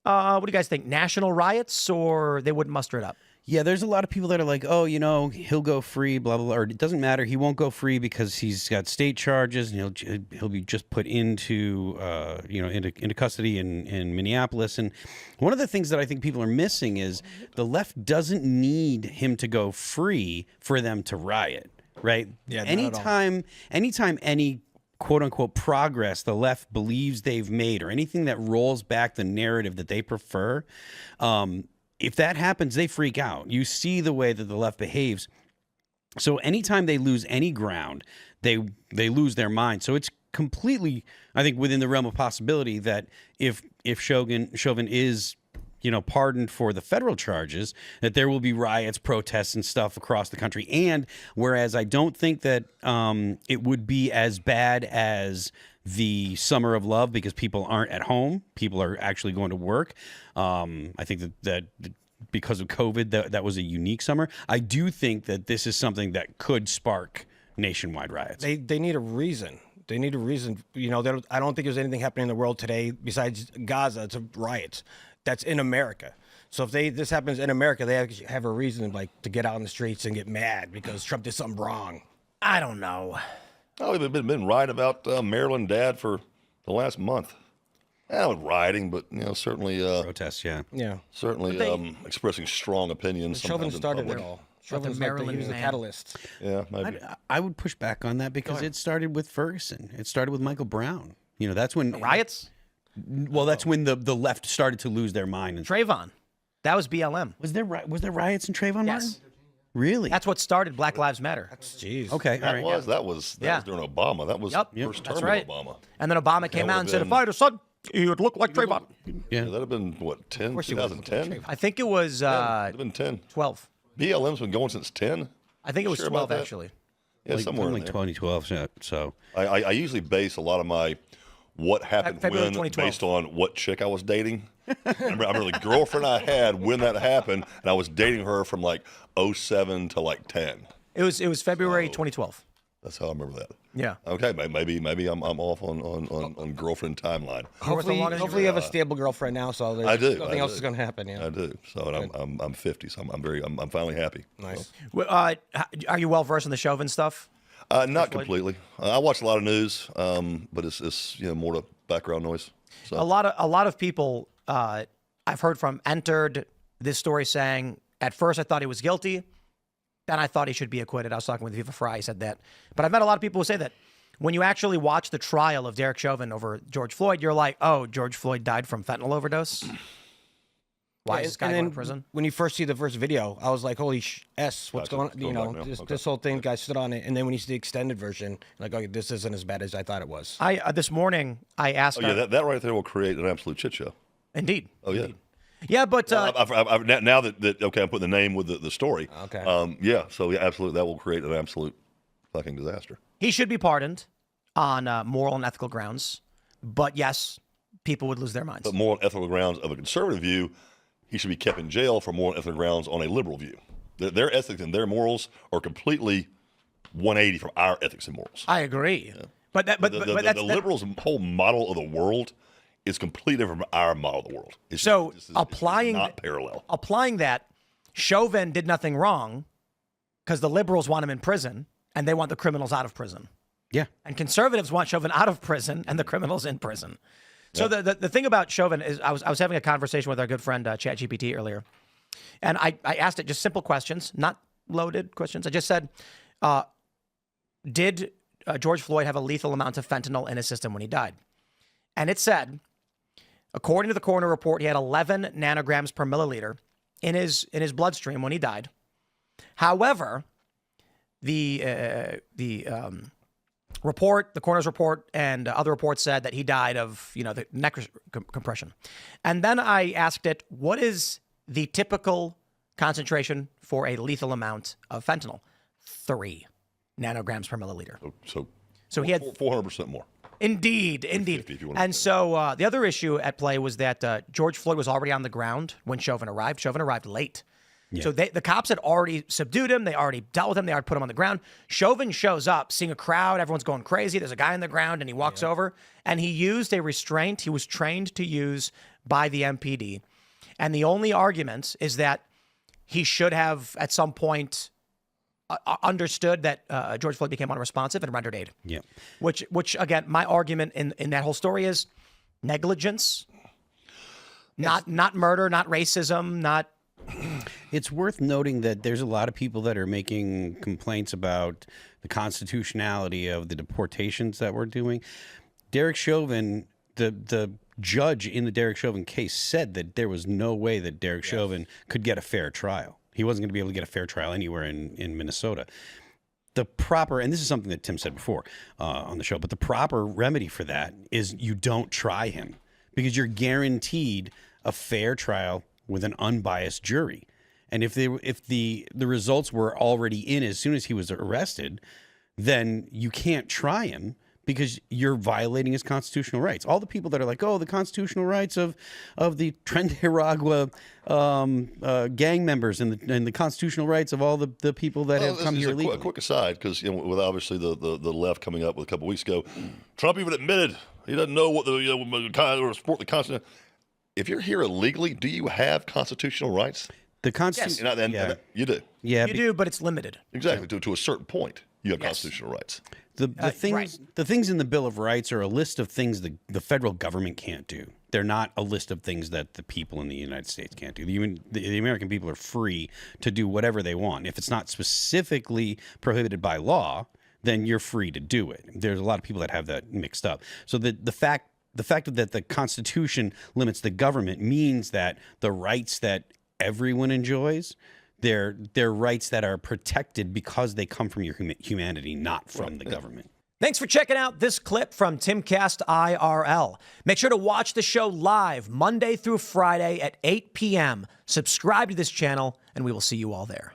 What do you guys think? National riots, or they wouldn't muster it up? Yeah, there's a lot of people that are like, oh, he'll go free, blah, blah, blah. Or it doesn't matter. He won't go free because he's got state charges and he'll be just put into, into custody in Minneapolis. And one of the things that I think people are missing is the left doesn't need him to go free for them to riot, right? Yeah, anytime any quote unquote progress the left believes they've made or anything that rolls back the narrative that they prefer, if that happens, they freak out. You see the way that the left behaves. So anytime they lose any ground, they lose their mind. So it's completely, I think, within the realm of possibility that if Chauvin is, pardoned for the federal charges, that there will be riots, protests, and stuff across the country. And whereas I don't think that it would be as bad as the Summer of Love because people aren't at home, people are actually going to work. I think that because of COVID, that was a unique summer. I do think that this is something that could spark nationwide riots. They need a reason. They need a reason. I don't think there's anything happening in the world today besides Gaza. It's a riot that's in America. So if this happens in America, they actually have a reason to get out in the streets and get mad because Trump did something wrong. I don't know. Oh, we've been writing about Maryland dad for the last month. With rioting, but certainly protests. Yeah. Certainly expressing strong opinions. Chauvin started it all. Chauvin's Maryland he was a catalyst. Yeah, maybe. I would push back on that because it started with Ferguson. It started with Michael Brown. That's when Riots? Well, that's when the left started to lose their mind. And Trayvon. That was BLM. Was there riots in Trayvon? Yes. Martin? Really? That's what started Black Lives Matter. Jeez. Okay. That was during Obama. That was first term of Obama. And then Obama came out and said, if I had a son, he would look like Trayvon. Yeah, that'd have been, 2010? I think it was it'd have been 10. 12. BLM's been going since 10? I think it was 12, actually. Yeah, somewhere in there. 2012, so. I usually base a lot of my what happened February when 2012. based on what chick I was dating. I remember the girlfriend I had when that happened, and I was dating her from 07 to 10. It was February 2012. That's how I remember that. Yeah. Okay, maybe I'm off on girlfine timeline. Hopefully you have a stable girlfriend now, so I do. nothing else is going to happen. Yeah. I do. So I'm 50, so I'm finally happy. Nice. Are you well versed in the Chauvin stuff? Not completely. I watch a lot of news, but it's more to background noise. So. A lot of people I've heard from entered this story saying, at first I thought he was guilty, then I thought he should be acquitted. I was talking with Viva Fry, he said that. But I've met a lot of people who say that when you actually watch the trial of Derek Chauvin over George Floyd, you're like, oh, George Floyd died from fentanyl overdose? Why is this guy going to prison? When you first see the first video, I was like, holy what's going on? This whole thing, guy stood on it. And then when you see the extended version, like, okay, this isn't as bad as I thought it was. This morning, I asked... Oh, yeah, that right there will create an absolute shit show. Indeed. Oh, yeah. Indeed. Yeah, but... now that I'm putting the name with the story. Okay. So absolutely, that will create an absolute fucking disaster. He should be pardoned on moral and ethical grounds. But yes, people would lose their minds. But moral and ethical grounds of a conservative view, he should be kept in jail for moral and ethical grounds on a liberal view. Their ethics and their morals are completely 180 from our ethics and morals. I agree. Yeah. But the liberals' whole model of the world is completely different from our model of the world. It's not parallel. Applying that, Chauvin did nothing wrong because the liberals want him in prison and they want the criminals out of prison. Yeah. And conservatives want Chauvin out of prison and the criminals in prison. So the thing about Chauvin is I was having a conversation with our good friend ChatGPT earlier, and I asked it just simple questions, not loaded questions. I just said, did George Floyd have a lethal amount of fentanyl in his system when he died? And it said, according to the coroner report, he had 11 nanograms per milliliter in his bloodstream when he died. However, the report, the coroner's report, and other reports said that he died of, the neck compression. And then I asked it, what is the typical concentration for a lethal amount of fentanyl? 3 nanograms per milliliter. So he had 400% more. Indeed. And so the other issue at play was that George Floyd was already on the ground when Chauvin arrived. Chauvin arrived late. So the cops had already subdued him. They already dealt with him. They already put him on the ground. Chauvin shows up, seeing a crowd. Everyone's going crazy. There's a guy on the ground, and he walks over, and he used a restraint he was trained to use by the MPD. And the only argument is that he should have, at some point, understood that George Floyd became unresponsive and rendered aid. Yeah. Which again, my argument in that whole story is negligence, not murder, not racism, not. It's worth noting that there's a lot of people that are making complaints about the constitutionality of the deportations that we're doing. Derek Chauvin, the judge in the Derek Chauvin case, said that there was no way that Derek Chauvin could get a fair trial. He wasn't going to be able to get a fair trial anywhere in Minnesota. The proper, and this is something that Tim said before on the show, but the proper remedy for that is you don't try him, because you're guaranteed a fair trial with an unbiased jury. And if the results were already in as soon as he was arrested, then you can't try him because you're violating his constitutional rights. All the people that are like, oh, the constitutional rights of the Trinidad gang members and the constitutional rights of all the people that have come here legally. A quick aside, because with obviously the left coming up with a couple weeks ago, Trump even admitted he doesn't know what or support the Constitution. If you're here illegally, do you have constitutional rights? The Constitution, and you do. Yeah, You do, but it's limited. Exactly. To a certain point, you have constitutional rights. The things in the Bill of Rights are a list of things the federal government can't do. They're not a list of things that the people in the United States can't do. The American people are free to do whatever they want. If it's not specifically prohibited by law, then you're free to do it. There's a lot of people that have that mixed up. So the fact that the Constitution limits the government means that the rights that everyone enjoys, they're rights that are protected because they come from your humanity, not from the government. Thanks for checking out this clip from Timcast IRL. Make sure to watch the show live Monday through Friday at 8 p.m. Subscribe to this channel, and we will see you all there.